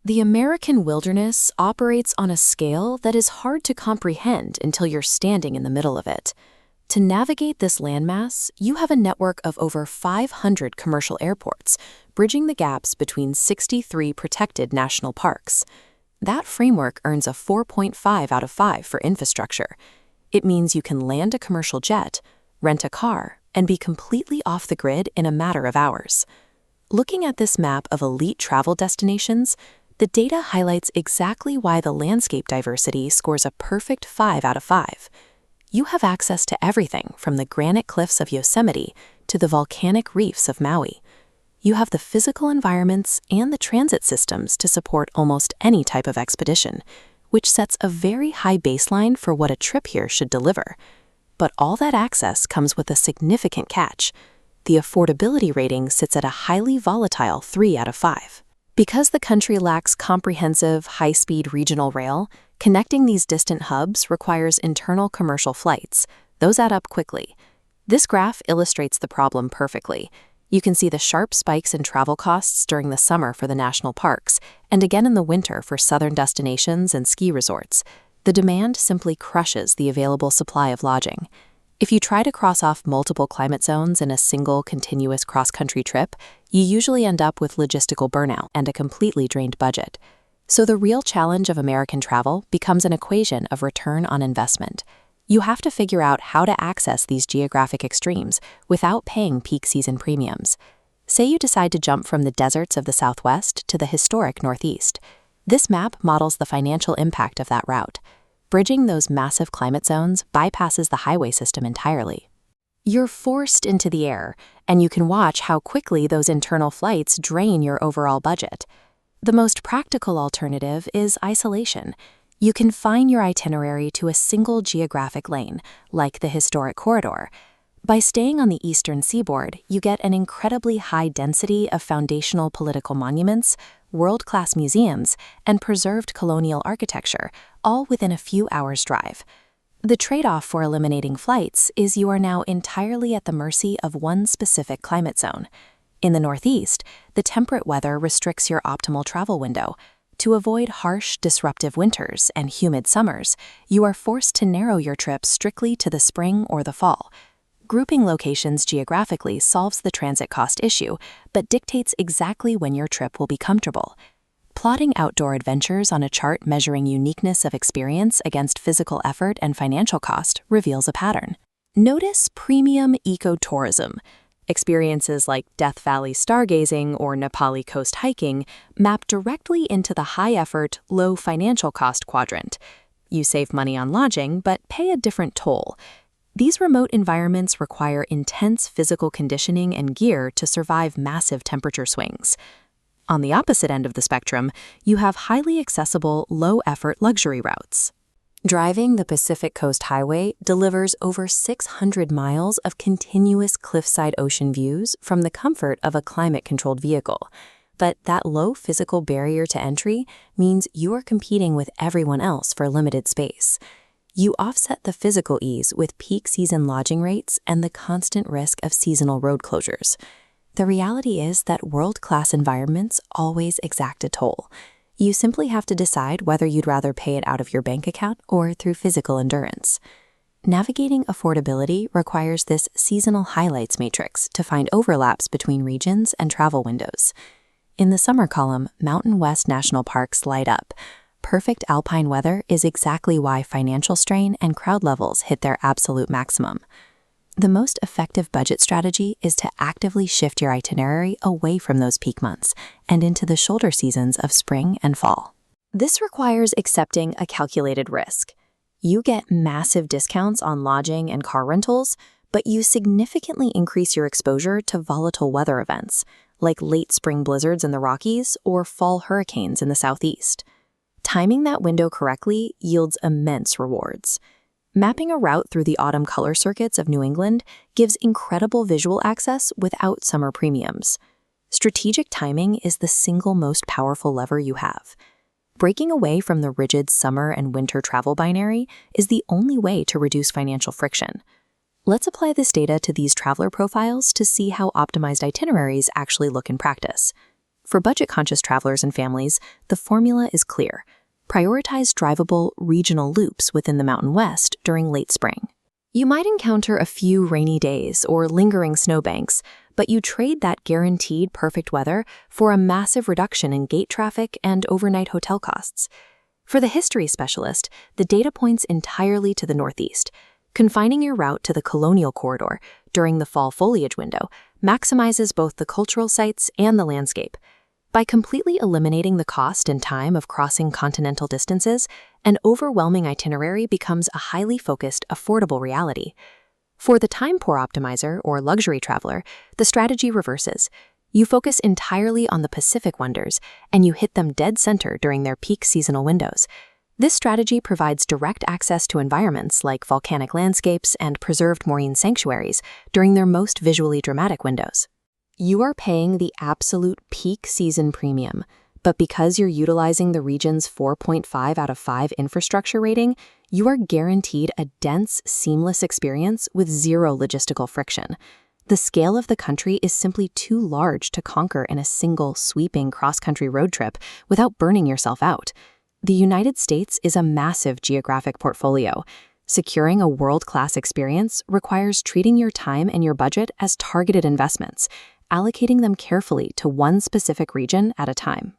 The American wilderness operates on a scale that is hard to comprehend until you're standing in the middle of it. To navigate this landmass, you have a network of over 500 commercial airports, bridging the gaps between 63 protected national parks. That framework earns a 4.5 out of 5 for infrastructure. It means you can land a commercial jet, rent a car, and be completely off the grid in a matter of hours. Looking at this map of elite travel destinations, the data highlights exactly why the landscape diversity scores a perfect 5 out of 5. You have access to everything from the granite cliffs of Yosemite to the volcanic reefs of Maui. You have the physical environments and the transit systems to support almost any type of expedition, which sets a very high baseline for what a trip here should deliver. But all that access comes with a significant catch. The affordability rating sits at a highly volatile 3 out of 5. Because the country lacks comprehensive, high-speed regional rail, connecting these distant hubs requires internal commercial flights. Those add up quickly. This graph illustrates the problem perfectly. You can see the sharp spikes in travel costs during the summer for the national parks, and again in the winter for southern destinations and ski resorts. The demand simply crushes the available supply of lodging. If you try to cross off multiple climate zones in a single continuous cross-country trip, you usually end up with logistical burnout and a completely drained budget. So the real challenge of American travel becomes an equation of return on investment. You have to figure out how to access these geographic extremes without paying peak season premiums. Say you decide to jump from the deserts of the Southwest to the historic Northeast. This map models the financial impact of that route. Bridging those massive climate zones bypasses the highway system entirely. You're forced into the air, and you can watch how quickly those internal flights drain your overall budget. The most practical alternative is isolation. You confine your itinerary to a single geographic lane, like the historic corridor. By staying on the eastern seaboard, you get an incredibly high density of foundational political monuments, world-class museums, and preserved colonial architecture, all within a few hours' drive. The trade-off for eliminating flights is you are now entirely at the mercy of one specific climate zone. In the Northeast, the temperate weather restricts your optimal travel window. To avoid harsh, disruptive winters and humid summers, you are forced to narrow your trip strictly to the spring or the fall. Grouping locations geographically solves the transit cost issue, but dictates exactly when your trip will be comfortable. Plotting outdoor adventures on a chart measuring uniqueness of experience against physical effort and financial cost reveals a pattern. Notice premium ecotourism. Experiences like Death Valley stargazing or Nepali coast hiking map directly into the high-effort, low financial cost quadrant. You save money on lodging, but pay a different toll. These remote environments require intense physical conditioning and gear to survive massive temperature swings. On the opposite end of the spectrum, you have highly accessible, low-effort luxury routes. Driving the Pacific Coast Highway delivers over 600 miles of continuous cliffside ocean views from the comfort of a climate-controlled vehicle. But that low physical barrier to entry means you are competing with everyone else for limited space. You offset the physical ease with peak season lodging rates and the constant risk of seasonal road closures. The reality is that world-class environments always exact a toll. You simply have to decide whether you'd rather pay it out of your bank account or through physical endurance. Navigating affordability requires this seasonal highlights matrix to find overlaps between regions and travel windows. In the summer column, Mountain West National Parks light up. Perfect alpine weather is exactly why financial strain and crowd levels hit their absolute maximum. The most effective budget strategy is to actively shift your itinerary away from those peak months and into the shoulder seasons of spring and fall. This requires accepting a calculated risk. You get massive discounts on lodging and car rentals, but you significantly increase your exposure to volatile weather events, like late spring blizzards in the Rockies or fall hurricanes in the Southeast. Timing that window correctly yields immense rewards. Mapping a route through the autumn color circuits of New England gives incredible visual access without summer premiums. Strategic timing is the single most powerful lever you have. Breaking away from the rigid summer and winter travel binary is the only way to reduce financial friction. Let's apply this data to these traveler profiles to see how optimized itineraries actually look in practice. For budget-conscious travelers and families, the formula is clear. Prioritize drivable regional loops within the Mountain West during late spring. You might encounter a few rainy days or lingering snowbanks, but you trade that guaranteed perfect weather for a massive reduction in gate traffic and overnight hotel costs. For the history specialist, the data points entirely to the northeast. Confining your route to the Colonial Corridor during the fall foliage window maximizes both the cultural sites and the landscape. By completely eliminating the cost and time of crossing continental distances, an overwhelming itinerary becomes a highly focused, affordable reality. For the time-poor optimizer or luxury traveler, the strategy reverses. You focus entirely on the Pacific wonders, and you hit them dead center during their peak seasonal windows. This strategy provides direct access to environments like volcanic landscapes and preserved marine sanctuaries during their most visually dramatic windows. You are paying the absolute peak season premium, but because you're utilizing the region's 4.5 out of 5 infrastructure rating, you are guaranteed a dense, seamless experience with zero logistical friction. The scale of the country is simply too large to conquer in a single, sweeping cross-country road trip without burning yourself out. The United States is a massive geographic portfolio. Securing a world-class experience requires treating your time and your budget as targeted investments, allocating them carefully to one specific region at a time.